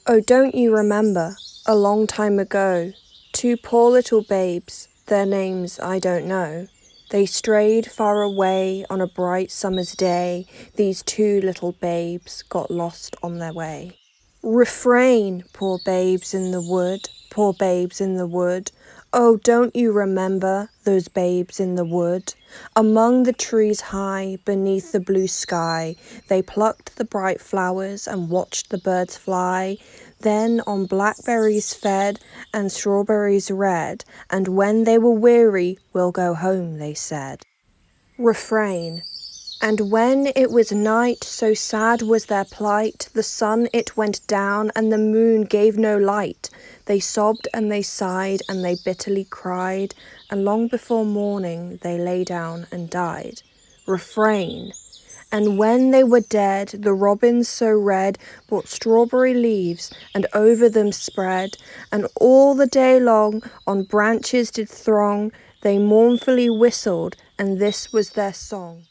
Oh, don't you remember, a long time ago, two poor little babes, their names I don't know. They strayed far away on a bright summer's day. These two little babes got lost on their way. Refrain, poor babes in the wood, poor babes in the wood. Oh, don't you remember those babes in the wood? Among the trees high, beneath the blue sky, they plucked the bright flowers and watched the birds fly. Then on blackberries fed and strawberries red, and when they were weary, we'll go home, they said. Refrain. And when it was night, so sad was their plight, the sun it went down, and the moon gave no light. They sobbed and they sighed, and they bitterly cried, and long before morning they lay down and died. Refrain. And when they were dead, the robins so red brought strawberry leaves, and over them spread, and all the day long on branches did throng, they mournfully whistled, and this was their song.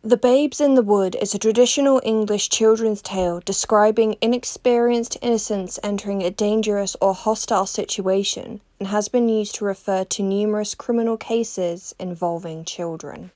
The Babes in the Wood is a traditional English children's tale describing inexperienced innocents entering a dangerous or hostile situation and has been used to refer to numerous criminal cases involving children.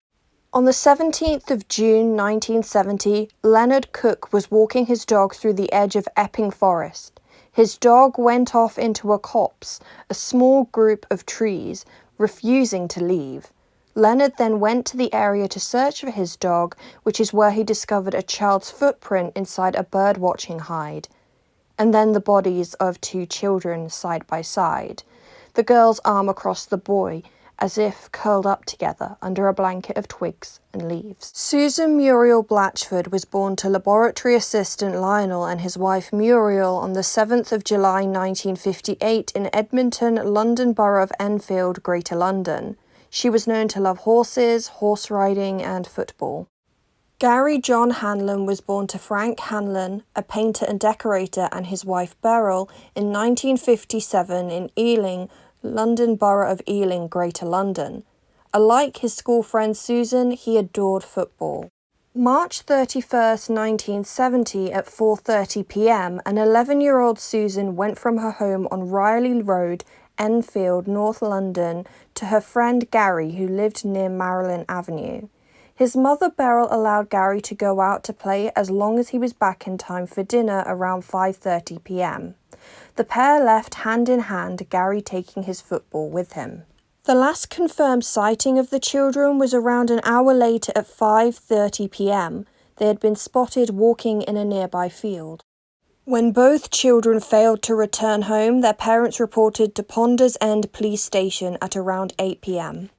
On the 17th of June 1970, Leonard Cook was walking his dog through the edge of Epping Forest. His dog went off into a copse, a small group of trees, refusing to leave. Leonard then went to the area to search for his dog, which is where he discovered a child's footprint inside a bird-watching hide, and then the bodies of two children side by side, the girl's arm across the boy, as if curled up together under a blanket of twigs and leaves. Susan Muriel Blatchford was born to laboratory assistant Lionel and his wife Muriel on the 7th of July 1958 in Edmonton, London Borough of Enfield, Greater London. She was known to love horses, horse riding, and football. Gary John Hanlon was born to Frank Hanlon, a painter and decorator, and his wife Beryl in 1957 in Ealing, London Borough of Ealing, Greater London. Alike his school friend Susan, he adored football. March 31st, 1970 at 4:30 p.m, an 11-year-old Susan went from her home on Riley Road, Enfield, North London, to her friend Gary, who lived near Maryland Avenue. His mother Beryl allowed Gary to go out to play as long as he was back in time for dinner around 5:30 p.m. The pair left hand in hand, Gary taking his football with him. The last confirmed sighting of the children was around an hour later at 5:30 p.m. They had been spotted walking in a nearby field. When both children failed to return home, their parents reported to Ponders End Police Station at around 8 p.m.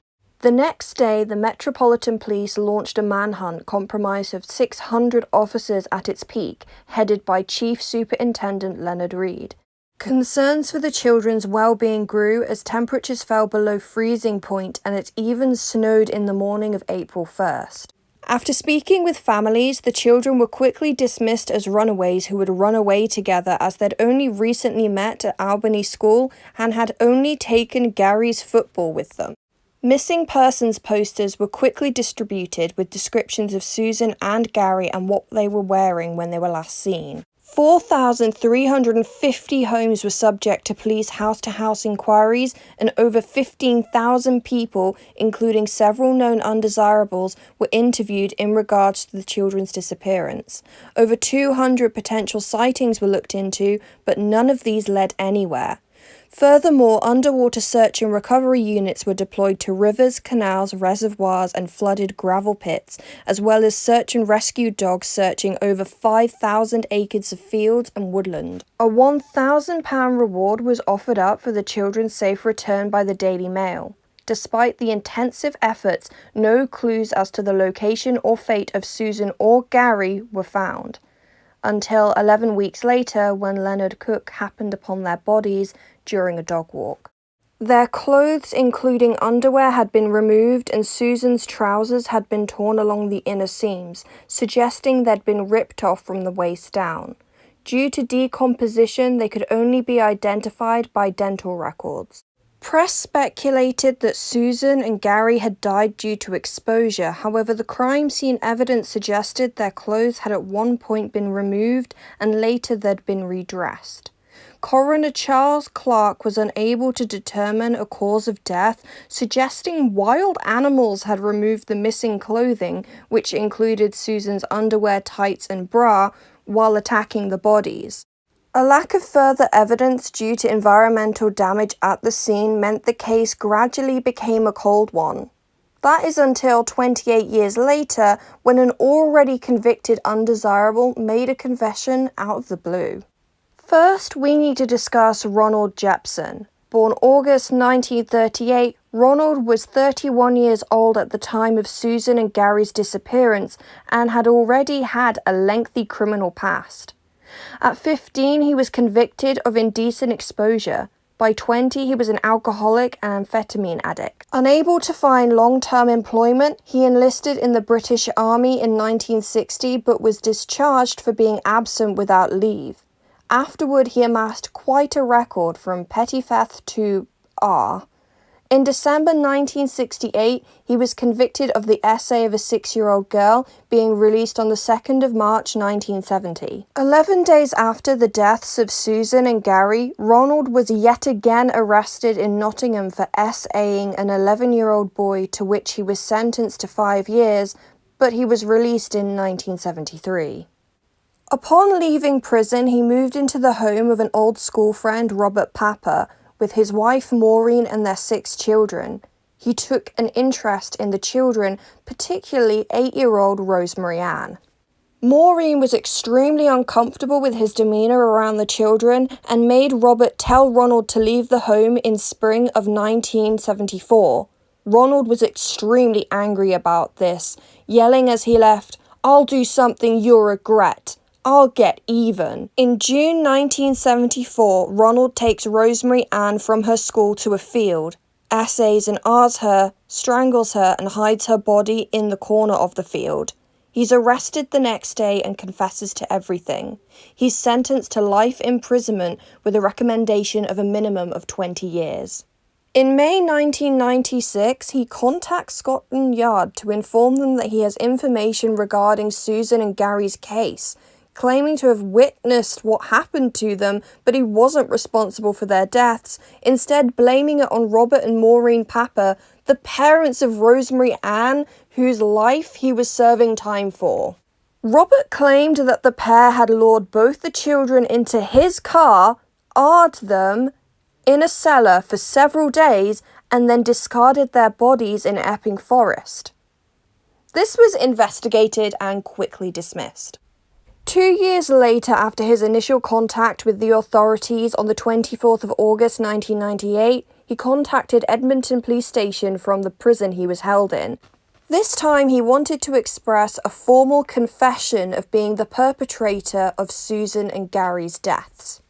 The next day, the Metropolitan Police launched a manhunt comprised of 600 officers at its peak, headed by Chief Superintendent Leonard Reed. Concerns for the children's well-being grew as temperatures fell below freezing point and it even snowed in the morning of April 1st. After speaking with families, the children were quickly dismissed as runaways who would run away together as they'd only recently met at Albany School and had only taken Gary's football with them. Missing persons posters were quickly distributed with descriptions of Susan and Gary and what they were wearing when they were last seen. 4,350 homes were subject to police house-to-house inquiries, and over 15,000 people, including several known undesirables, were interviewed in regards to the children's disappearance. Over 200 potential sightings were looked into, but none of these led anywhere. Furthermore, underwater search and recovery units were deployed to rivers, canals, reservoirs, and flooded gravel pits, as well as search and rescue dogs searching over 5,000 acres of fields and woodland. A £1,000 reward was offered up for the children's safe return by the Daily Mail. Despite the intensive efforts, no clues as to the location or fate of Susan or Gary were found, until 11 weeks later when Leonard Cook happened upon their bodies during a dog walk. Their clothes, including underwear, had been removed and Susan's trousers had been torn along the inner seams, suggesting they'd been ripped off from the waist down. Due to decomposition, they could only be identified by dental records. Press speculated that Susan and Gary had died due to exposure. However, the crime scene evidence suggested their clothes had at one point been removed and later they'd been redressed. Coroner Charles Clark was unable to determine a cause of death, suggesting wild animals had removed the missing clothing, which included Susan's underwear, tights, and bra, while attacking the bodies. A lack of further evidence due to environmental damage at the scene meant the case gradually became a cold one. That is until 28 years later, when an already convicted undesirable made a confession out of the blue. First, we need to discuss Ronald Jepson. Born August 1938, Ronald was 31 years old at the time of Susan and Gary's disappearance and had already had a lengthy criminal past. At 15, he was convicted of indecent exposure. By 20, he was an alcoholic and amphetamine addict. Unable to find long-term employment, he enlisted in the British Army in 1960 but was discharged for being absent without leave. Afterward, he amassed quite a record from petty theft to R. In December 1968, he was convicted of the essay of a 6-year-old girl, being released on the 2nd of March 1970. 11 days after the deaths of Susan and Gary, Ronald was yet again arrested in Nottingham for essaying an 11-year-old boy, to which he was sentenced to 5 years, but he was released in 1973. Upon leaving prison, he moved into the home of an old school friend, Robert Papa, with his wife Maureen and their 6 children. He took an interest in the children, particularly 8-year-old Rosemary Ann. Maureen was extremely uncomfortable with his demeanour around the children and made Robert tell Ronald to leave the home in spring of 1974. Ronald was extremely angry about this, yelling as he left, "I'll do something you'll regret. I'll get even." In June 1974, Ronald takes Rosemary Ann from her school to a field, essays and R's her, strangles her, and hides her body in the corner of the field. He's arrested the next day and confesses to everything. He's sentenced to life imprisonment with a recommendation of a minimum of 20 years. In May 1996, he contacts Scotland Yard to inform them that he has information regarding Susan and Gary's case, claiming to have witnessed what happened to them, but he wasn't responsible for their deaths, instead blaming it on Robert and Maureen Papa, the parents of Rosemary Ann, whose life he was serving time for. Robert claimed that the pair had lured both the children into his car, R'd them in a cellar for several days, and then discarded their bodies in Epping Forest. This was investigated and quickly dismissed. 2 years later, after his initial contact with the authorities on the 24th of August 1998, he contacted Edmonton Police Station from the prison he was held in. This time he wanted to express a formal confession of being the perpetrator of Susan and Gary's deaths.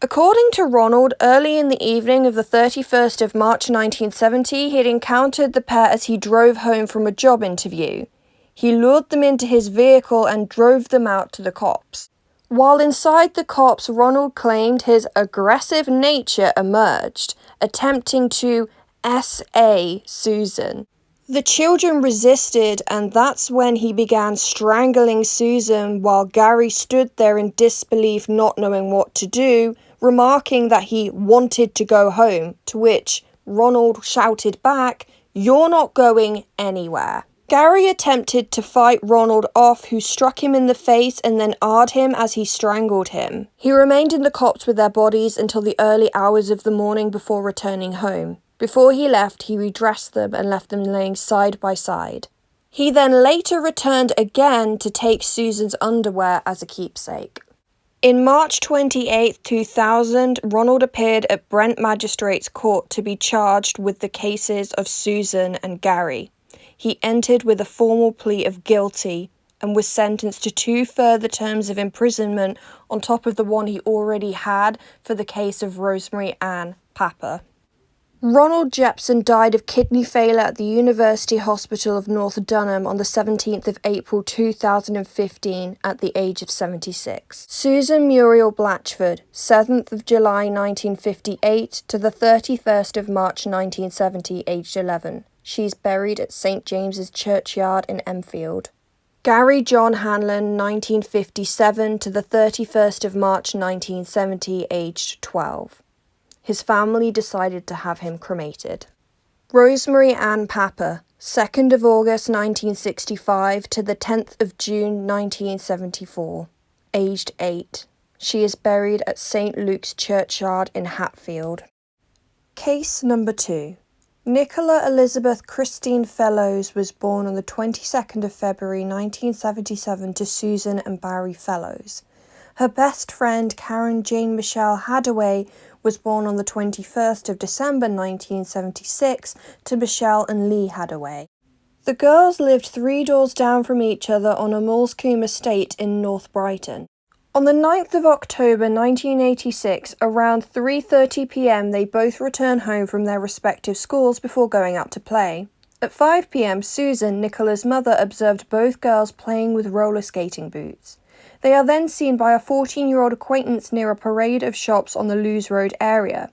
According to Ronald, early in the evening of the 31st of March 1970, he had encountered the pair as he drove home from a job interview. He lured them into his vehicle and drove them out to the cops. While inside the cops, Ronald claimed his aggressive nature emerged, attempting to S.A. Susan. The children resisted, and that's when he began strangling Susan while Gary stood there in disbelief, not knowing what to do, remarking that he wanted to go home, to which Ronald shouted back, "You're not going anywhere." Gary attempted to fight Ronald off, who struck him in the face and then R'd him as he strangled him. He remained in the cops with their bodies until the early hours of the morning before returning home. Before he left, he redressed them and left them laying side by side. He then later returned again to take Susan's underwear as a keepsake. In March 28, 2000, Ronald appeared at Brent Magistrates Court to be charged with the cases of Susan and Gary. He entered with a formal plea of guilty and was sentenced to 2 further terms of imprisonment on top of the one he already had for the case of Rosemary Ann Papa. Ronald Jepson died of kidney failure at the University Hospital of North Durham on the 17th of April 2015 at the age of 76. Susan Muriel Blatchford, 7th of July 1958 to the 31st of March 1970, aged 11. She's buried at St. James's Churchyard in Enfield. Gary John Hanlon, 1957 to the 31st of March 1970, aged 12. His family decided to have him cremated. Rosemary Ann Papper, 2nd of August 1965 to the 10th of June 1974, aged 8. She is buried at St. Luke's Churchyard in Hatfield. Case number 2. Nicola Elizabeth Christine Fellows was born on the 22nd of February 1977 to Susan and Barry Fellows. Her best friend Karen Jane Michelle Hadaway was born on the 21st of December 1976 to Michelle and Lee Hadaway. The girls lived 3 doors down from each other on a Moulscombe estate in North Brighton. On the 9th of October 1986, around 3:30 p.m, they both returned home from their respective schools before going out to play. At 5 p.m, Susan, Nicola's mother, observed both girls playing with roller skating boots. They are then seen by a 14-year-old acquaintance near a parade of shops on the Lewes Road area.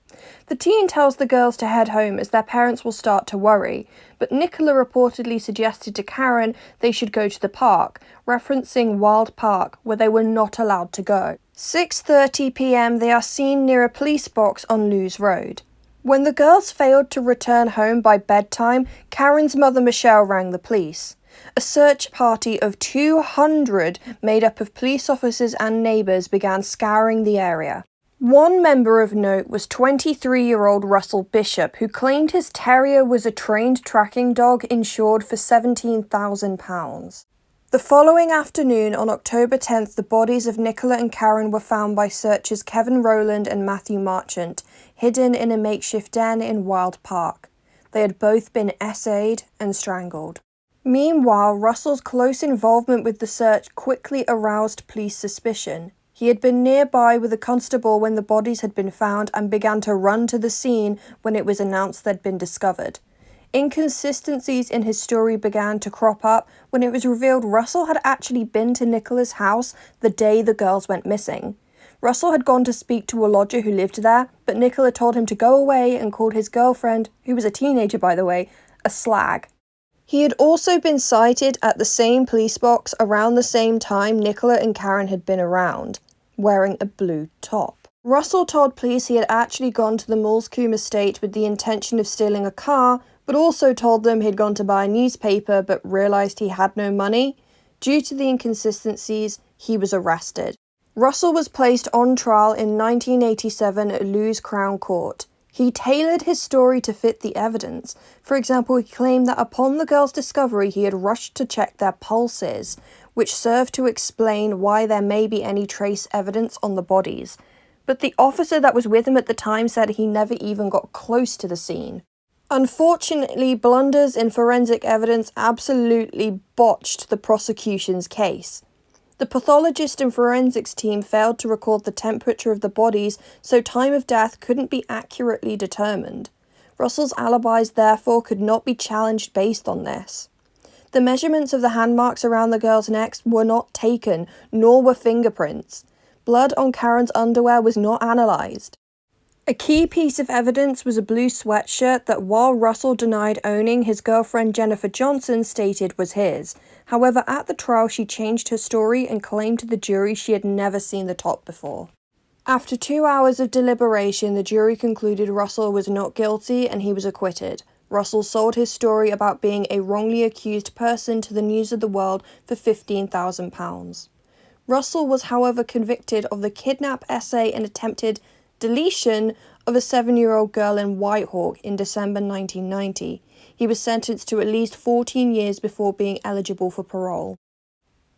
The teen tells the girls to head home as their parents will start to worry, but Nicola reportedly suggested to Karen they should go to the park, referencing Wild Park, where they were not allowed to go. 6:30 p.m. they are seen near a police box on Lewes Road. When the girls failed to return home by bedtime, Karen's mother Michelle rang the police. A search party of 200 made up of police officers and neighbours began scouring the area. One member of note was 23-year-old Russell Bishop, who claimed his terrier was a trained tracking dog insured for £17,000. The following afternoon, on October 10th, the bodies of Nicola and Karen were found by searchers Kevin Rowland and Matthew Marchant, hidden in a makeshift den in Wild Park. They had both been essayed and strangled. Meanwhile, Russell's close involvement with the search quickly aroused police suspicion. He had been nearby with a constable when the bodies had been found and began to run to the scene when it was announced they'd been discovered. Inconsistencies in his story began to crop up when it was revealed Russell had actually been to Nicola's house the day the girls went missing. Russell had gone to speak to a lodger who lived there, but Nicola told him to go away and called his girlfriend, who was a teenager by the way, a slag. He had also been sighted at the same police box around the same time Nicola and Karen had been around, wearing a blue top. Russell told police he had actually gone to the Moulscombe estate with the intention of stealing a car, but also told them he'd gone to buy a newspaper but realised he had no money. Due to the inconsistencies, he was arrested. Russell was placed on trial in 1987 at Lewes Crown Court. He tailored his story to fit the evidence. For example, he claimed that upon the girls' discovery, he had rushed to check their pulses, which served to explain why there may be any trace evidence on the bodies. But the officer that was with him at the time said he never even got close to the scene. Unfortunately, blunders in forensic evidence absolutely botched the prosecution's case. The pathologist and forensics team failed to record the temperature of the bodies, so time of death couldn't be accurately determined. Russell's alibis therefore could not be challenged based on this. The measurements of the hand marks around the girls' necks were not taken, nor were fingerprints. Blood on Karen's underwear was not analysed. A key piece of evidence was a blue sweatshirt that, while Russell denied owning, his girlfriend Jennifer Johnson stated was his. However, at the trial she changed her story and claimed to the jury she had never seen the top before. After 2 hours of deliberation, the jury concluded Russell was not guilty and he was acquitted. Russell sold his story about being a wrongly accused person to the News of the World for £15,000. Russell was, however, convicted of the kidnap, essay and attempted deletion of a 7-year-old girl in Whitehawk in December 1990. He was sentenced to at least 14 years before being eligible for parole.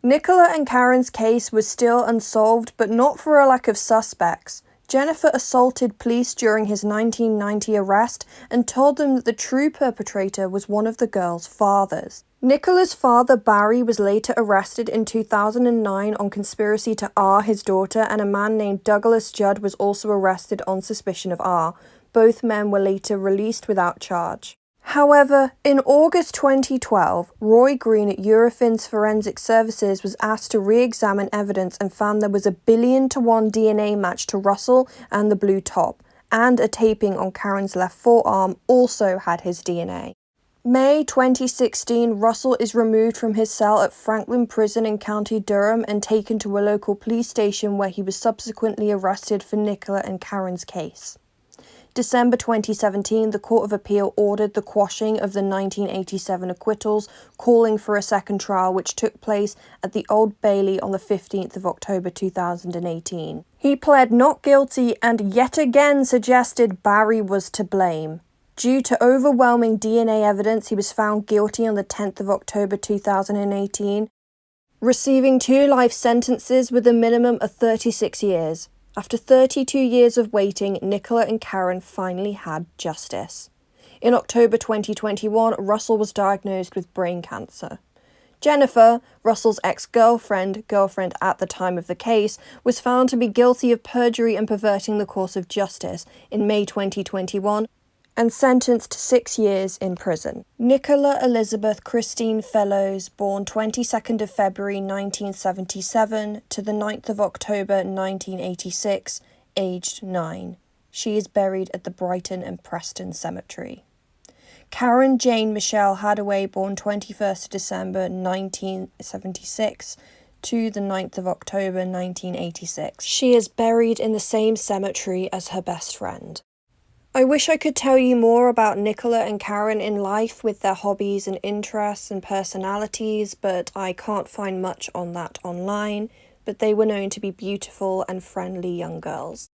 Nicola and Karen's case was still unsolved, but not for a lack of suspects. Jennifer assaulted police during his 1990 arrest and told them that the true perpetrator was one of the girls' fathers. Nicola's father, Barry, was later arrested in 2009 on conspiracy to R his daughter, and a man named Douglas Judd was also arrested on suspicion of R. Both men were later released without charge. However, in August 2012, Roy Green at Eurofins Forensic Services was asked to re-examine evidence and found there was a 1,000,000,000 DNA match to Russell and the blue top, and a taping on Karen's left forearm also had his DNA. May 2016, Russell is removed from his cell at Franklin Prison in County Durham and taken to a local police station where he was subsequently arrested for Nicola and Karen's case. December 2017, the Court of Appeal ordered the quashing of the 1987 acquittals, calling for a second trial which took place at the Old Bailey on the 15th of October 2018. He pled not guilty and yet again suggested Barry was to blame. Due to overwhelming DNA evidence, he was found guilty on the 10th of October 2018, receiving 2 life sentences with a minimum of 36 years. After 32 years of waiting, Nicola and Karen finally had justice. In October 2021, Russell was diagnosed with brain cancer. Jennifer, Russell's ex-girlfriend at the time of the case, was found to be guilty of perjury and perverting the course of justice in May 2021 and sentenced to 6 years in prison. Nicola Elizabeth Christine Fellows, born 22nd of February 1977 to the 9th of October 1986, aged 9. She is buried at the Brighton and Preston Cemetery. Karen Jane Michelle Hadaway, born 21st of December 1976 to the 9th of October 1986. She is buried in the same cemetery as her best friend. I wish I could tell you more about Nicola and Karen in life with their hobbies and interests and personalities, but I can't find much on that online, but they were known to be beautiful and friendly young girls.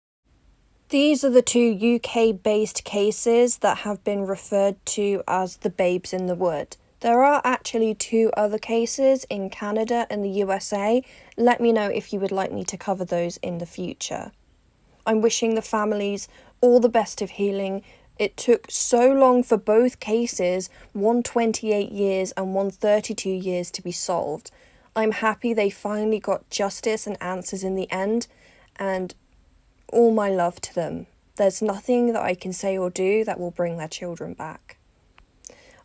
These are the 2 UK-based cases that have been referred to as the Babes in the Wood. There are actually 2 other cases in Canada and the USA. Let me know if you would like me to cover those in the future. I'm wishing the families all the best of healing. It took so long for both cases, one 28 years and one 32 years, to be solved. I'm happy they finally got justice and answers in the end, and all my love to them. There's nothing that I can say or do that will bring their children back.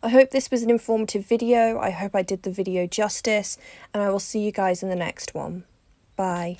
I hope this was an informative video. I hope I did the video justice, and I will see you guys in the next one. Bye.